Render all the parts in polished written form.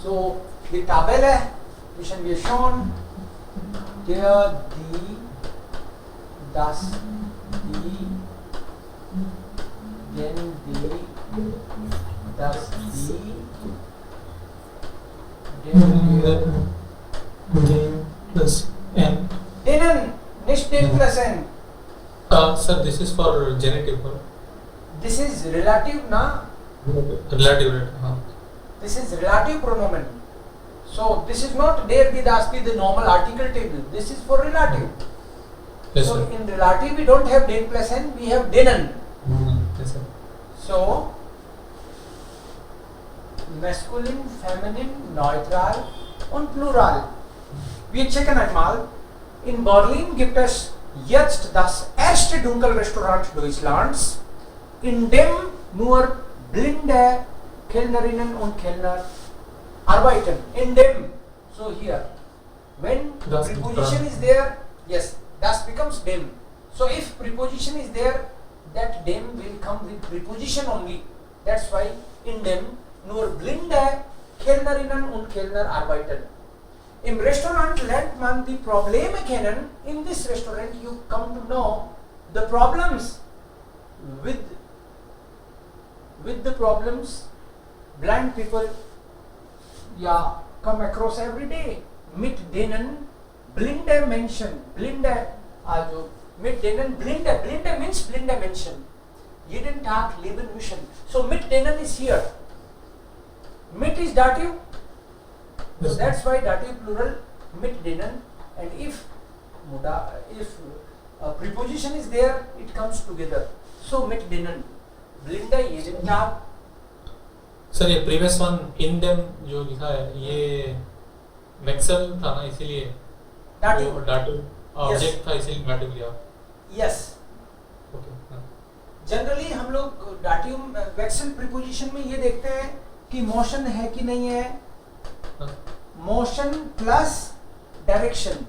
So die Tabelle, müssen wir schon der, die, das, die, den, die, das, die, den, Den plus n. denen, nicht den plus n. Sir, this is for genitive. This is relative, na? Relative, right? This is relative pronomen. So this is not der, die, das, die, the normal article table. This is for relative. Yes, So sir. in relative we don't have den plus n, we have denen. Yes, sir. So masculine, feminine, neutral und plural. Wir checken einmal. In Berlin gibt es jetzt das erste Dunkelrestaurant Deutschlands, in dem nur blinde Kellnerinnen und Kellner arbeiten. In dem. So here. When Das preposition is there, yes, das becomes dem. So if preposition is there, that dem will come with preposition only. That's why in dem nur blinde Kellnerinnen und Kellner arbeiten. Im Restaurant lernt man die Probleme kennen. In this restaurant you come to know the problems. With the problems blind people come across every day. Mit denen blinde Menschen, blinde, also mit denen blinde means blinde Menschen jeden Tag leben müssen. So mit denen is here. Mit is dative. So that's why dative plural mit denen, and if a preposition is there, it comes together. So mit denen blinde jeden Tag. Sir ये previous one in them जो लिखा है ये Maxwell था ना, इसीलिए Dative. Dative object था, इसीलिए डाटिव लिया. Yes. ओके. जनरली हम लोग डाटिव वेक्सल प्रीपोजिशन में ये देखते हैं कि मोशन है कि नहीं है. Motion plus direction.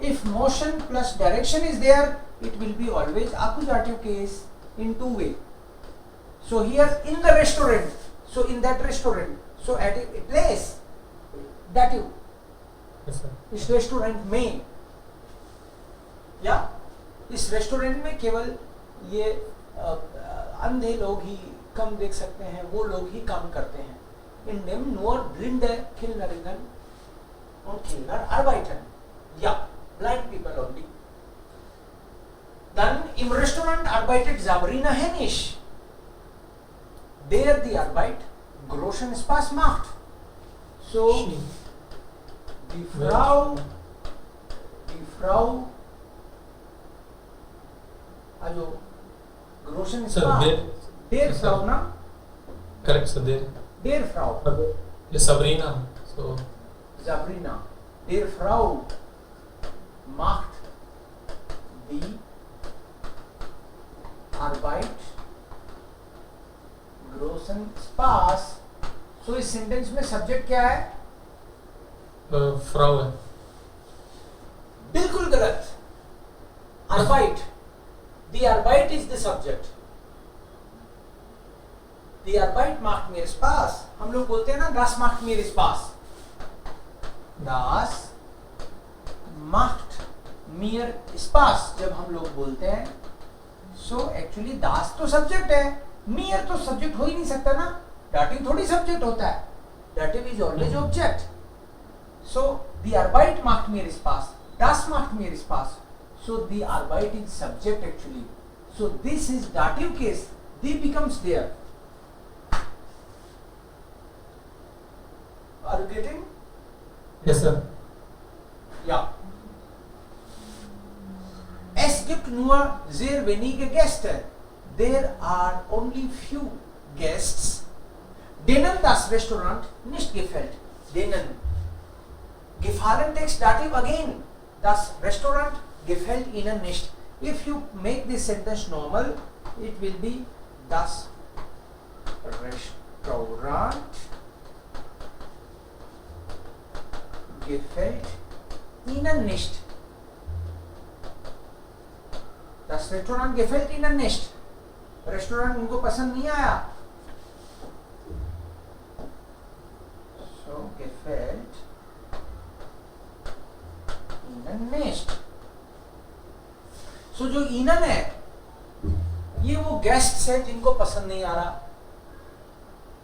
If motion plus direction is there, it will be always accusative case in two way. So here in the restaurant, so in that restaurant, so at a place, dative. Yes, sir. इस restaurant में, या इस restaurant में केवल ये अंधे लोग ही कम देख सकते हैं, वो लोग ही काम करते हैं. In dem nur blinde Kellnerinnen und Kellner arbeiten. Ja, blind people only. Dann im Restaurant arbeitet Sabrina Hennisch. Der die Arbeit großen Spaß macht. So die Frau, also großen Sir, Spaß. Der yes, Frau, sir. na? Correct, sir. Der Frau. ये Sabrina. So Sabrina. Der Frau macht die Arbeit großen Spaß. So इस sentence में subject क्या है? Frau है. बिल्कुल गलत. Arbeit. Die Arbeit is the subject. Die Arbeit macht mir Spaß. हम लोग बोलते हैं ना, das macht mir Spaß. Das macht mir Spaß जब हम लोग बोलते हैं. So actually das तो सब्जेक्ट है, mir तो सब्जेक्ट हो ही नहीं सकता ना. dative थोड़ी सब्जेक्ट होता है. dative is always object. So die Arbeit macht mir Spaß. Das macht mir Spaß. So die Arbeit is subject actually. So this is dative case. Die becomes there. Are you getting? Yes, sir. Ja. Es gibt nur sehr wenige Gäste. There are only few guests. Denen das Restaurant nicht gefällt. Denen. Gefallen takes dative again. Das Restaurant gefällt ihnen nicht. If you make this sentence normal, it will be das Restaurant gefällt ihnen nicht. Das Restaurant gefällt ihnen nicht. Restaurant उनको पसंद नहीं आया. gefällt Ihnen nicht. So जो Ihnen है ये वो guests है जिनको पसंद नहीं आ रहा,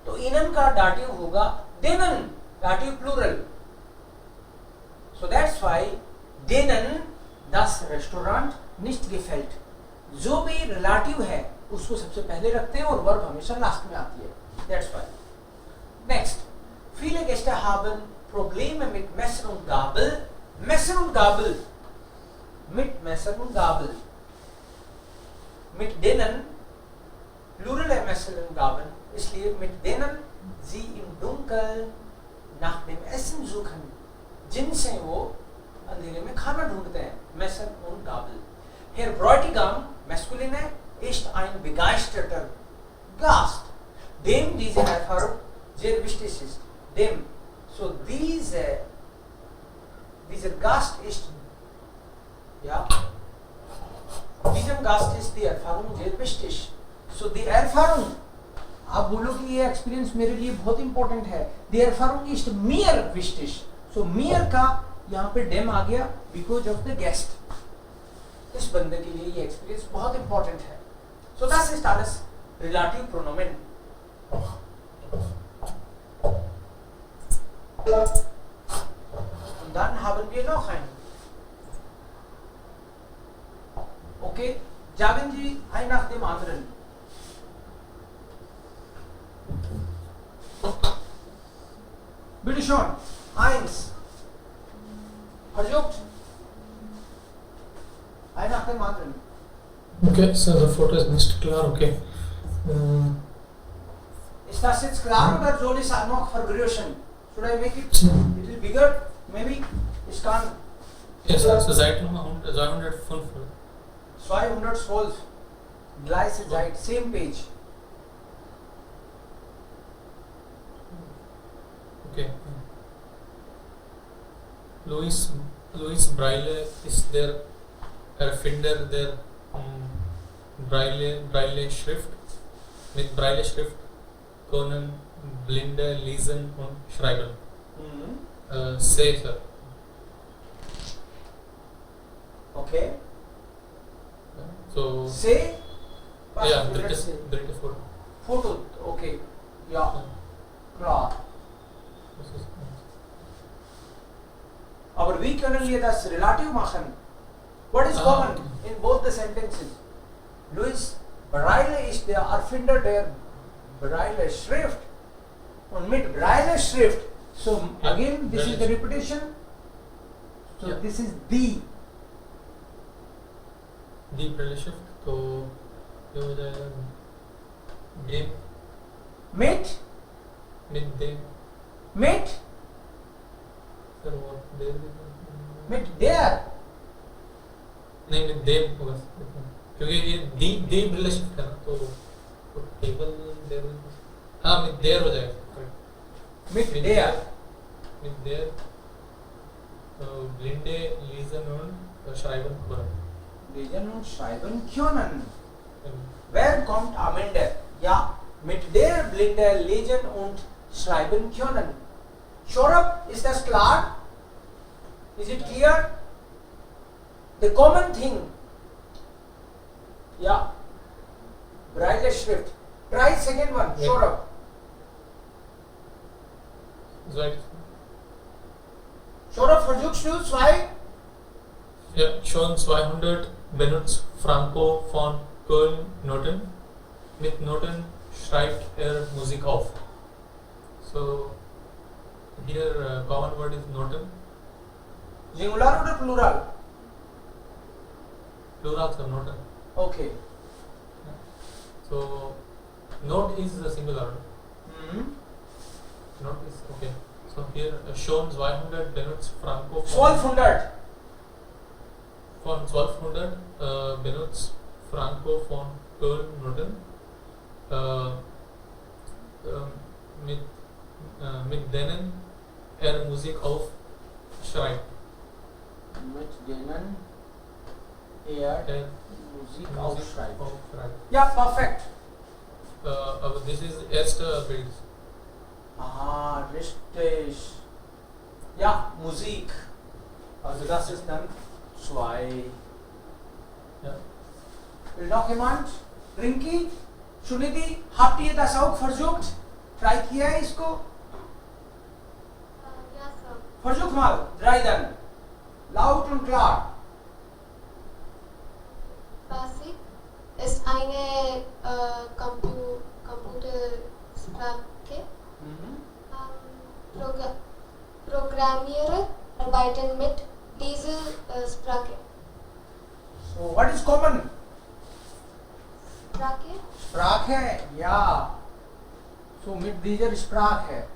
तो Ihnen का दाटिव होगा denen, dative plural. So that's why denen das Restaurant nicht gefällt. जो भी रिलेटिव है उसको सबसे पहले रखते हैं और वर्ब हमेशा लास्ट में आती है. That's why. Next. Viele Gäste haben Probleme mit Messer und Gabel. Messer und Gabel. Mit Messer und Gabel. Mit denen, Plural है Messer und Gabel, इसलिए mit denen Sie im Dunkel nach dem Essen suchen. जिनसे वो अंधेरे में खाना ढूंढते हैं. Messer und Gabel. Herr Bräutigam, maskulin है, ist ein begeisterter Gast, dem diese Erfahrung sehr wichtig ist. Dem. So dieser Gast ist, ja, diesem Gast ist die Erfahrung sehr wichtig. So die Erfahrung, आप बोलो कि ये experience मेरे लिए बहुत important है. Die Erfahrung ist mir wichtig. So mir का यहाँ पे dem आ गया because of the guest. इस बंदे के लिए ये एक्सपीरियंस बहुत इंपॉर्टेंट है. So das ist alles Relativpronomen. Und dann haben wir noch einen. Okay, jagen Sie ein nach dem anderen. Bitte schon. Eins. Versucht. Ein nach dem anderen. Okay, so the photo is nicht klar, okay. Ist das jetzt klar oder soll ich es noch vergrößern? Should I make it little bigger? Maybe? Ich kann. Yes, also Seite Nummer 205. 212. Gleiche Seite, same page. Okay. Louis Braille ist der Erfinder der Braille Schrift. Mit Braille Schrift können Blinde lesen und schreiben. Safer. Okay. So. Say. Ja, dritte Foto. Foto. Okay. Ja. Klar. Aber wie können wir das relativ machen? What is common in both the sentences? Louis Braille ist der Erfinder der Braille Schrift. Und mit Braille Schrift, so again this is the repetition. So this is the Braille Schrift. तो ये हो जाएगा dem mit dem mit sir वो der mit der. नहीं में dem होगा क्योंकि ये दी Braille Schrift है ना तो टेबल der हाँ में der हो जाएगा Mit der. Mit der Blinde lesen und schreiben können. Lesen und schreiben können. Wer kommt am Ende? Ja, mit der Blinde lesen und schreiben können. Shorab, ist das klar? Is it clear? The common thing. Ja. Braille Schrift. Try second one. Shorab. Shorab, versuchst du zwei? Ja, schon 200 benutzt Franco von Köln Noten. Mit Noten schreibt Musik auf. So, here common word is Noten. Singular or plural? Plural sir, Noten. Okay. So, note is the singular. Mm-hmm. Note is okay. So here schon 200 benutzt Franco von 1200. Von 1200 benutzt Franco von Köln Noten mit denen Musik aufschreibt. Mit denen Musik aufschreibt. Ja, perfekt. Aber this is erste Bild. Ah, richtig. Ja, Musik. Also das ist dann 2. Ja. Will noch jemand? Rinki? Shunidhi? Habt ihr das auch versucht? Try किया है इसको? Ja, Sir. Versuch mal. 3 dann. Laut und klar. Basic ist eine Computersprache. Programmierer arbeiten mit dieser Sprache. So, what is common? Sprache? Sprache, ja. So, mit dieser Sprache.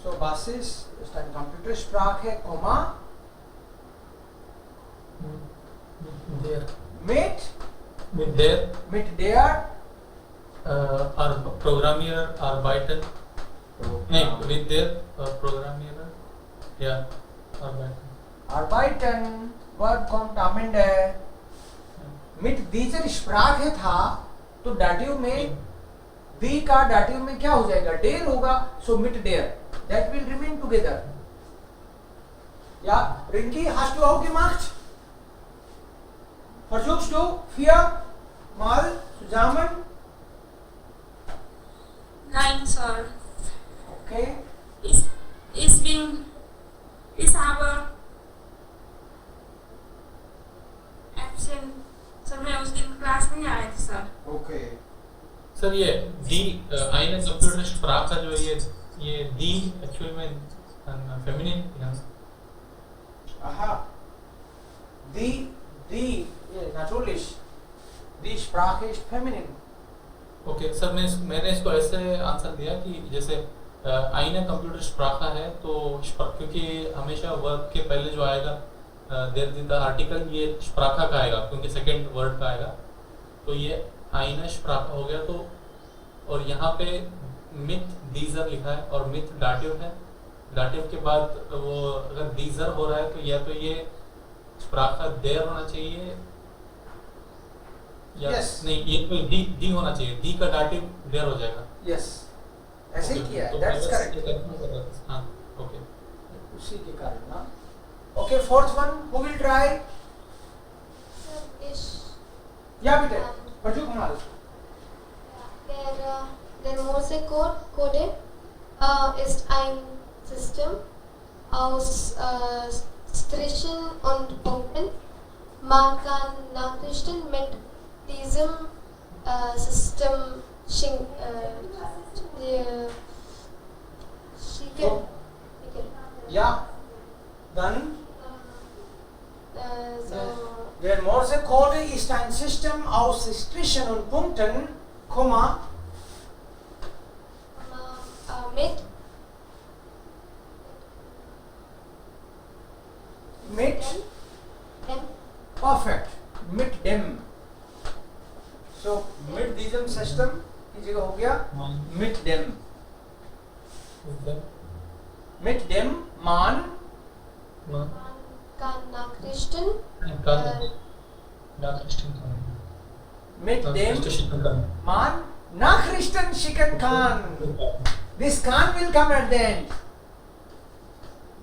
So, Basis ist eine Computersprache, Komma, Mit der mit der Programmierer arbeiten. Nein, mit der Programmierer. Ja, arbeiten. Arbeiten, Verb kommt am Ende. Mit dieser Sprache था, तो dative में दी का dative में क्या हो जाएगा? Der होगा, so mit der. That will remain together. Ja, Rinki, hast du auch gemacht? Versuchst du 4 Mal zusammen? Nein, Sir. Okay. Ich habe absent. Sir मैं उस दिन क्लास नहीं आया था सर. Okay. सर ये दी eine Computersprache जो ये दी एक्चुअल में फेमिनिन है. Aha. Die, natürlich. Die Sprache ist feminin. Okay sir मैंने इसको ऐसे आंसर दिया कि जैसे eine Computersprache है तो क्योंकि हमेशा वर्ब के पहले जो आएगा देर आर्टिकल ये स्प्राखा का आएगा क्योंकि सेकंड वर्ड का आएगा, तो ये आईना स्प्राखा हो गया. तो और यहाँ पे मिथ दीजर लिखा है और मिथ डाटिव है. डाटिव के बाद वो अगर दीजर हो रहा है तो या तो ये स्प्राखा देर होना चाहिए या नहीं, ये तो दी होना चाहिए. दी का डाटिव देर हो जाएगा. Yes. ऐसे ही किया है. तो That's मैं correct. बस ये confirm कर रहा था. हाँ, ओके. उसी के कारण ना. Okay, 4th one. Who will try? Sir, ich. Ja, bitte. Versuch mal. Der Morse-Code ist ein System aus Strichen und Punkten. Man kann Nachrichten mit diesem System schicken. Ja. Dann. So, Der Morse-Code ist ein System aus Strichen und Punkten, Komma, mit perfect, mit dem. So, mit diesem System की जगह हो गया mit dem. Mit dem man kann Nachrichten mit dem man Nachrichten schicken kann. This can will come at the end.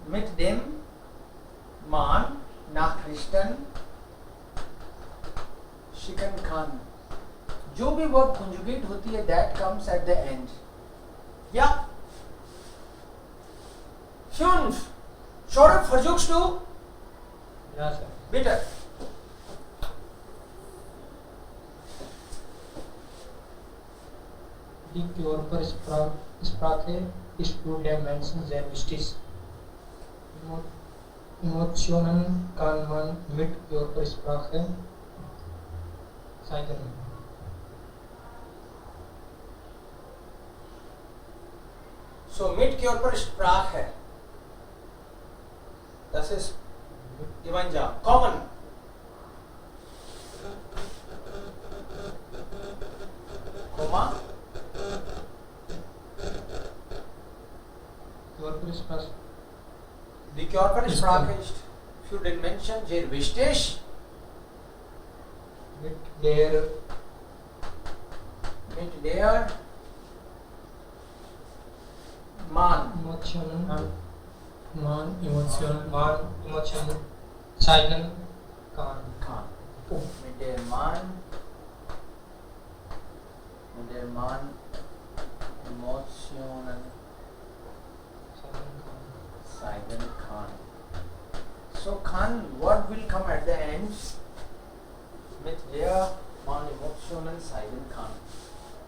Mit dem man Nachrichten schicken kann. जो भी verb conjugate होती है that comes at the end. Ja. 5. Saurabh, versuchst du? Ja, sir. Bitte. Die Körpersprache ist 2 Dimensionen sehr wichtig. Emotionen kann man mit Körpersprache zeigen. So, mit Körpersprache. Das ist Gemeinsam. Common. Komma. Körpersprache. Die Körpersprache ist für den Menschen sehr wichtig. Mit der Man. Emotionen Man Emotionen zeigen kann. Mit der Man Emotionen zeigen kann. So Khan, what will come at the end? Mit der man Emotionen zeigen kann.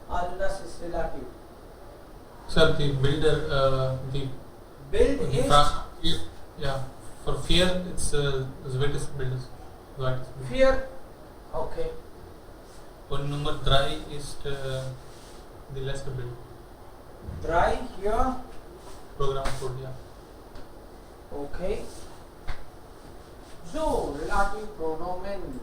Also das ist relativ. Sir, the builder, the Build is yeah, for fear it's zweites Bild. fear. Okay. Und Nummer 3 ist the letzte Bild. 3 here. Program Code, ja. Okay. So, relative pronomen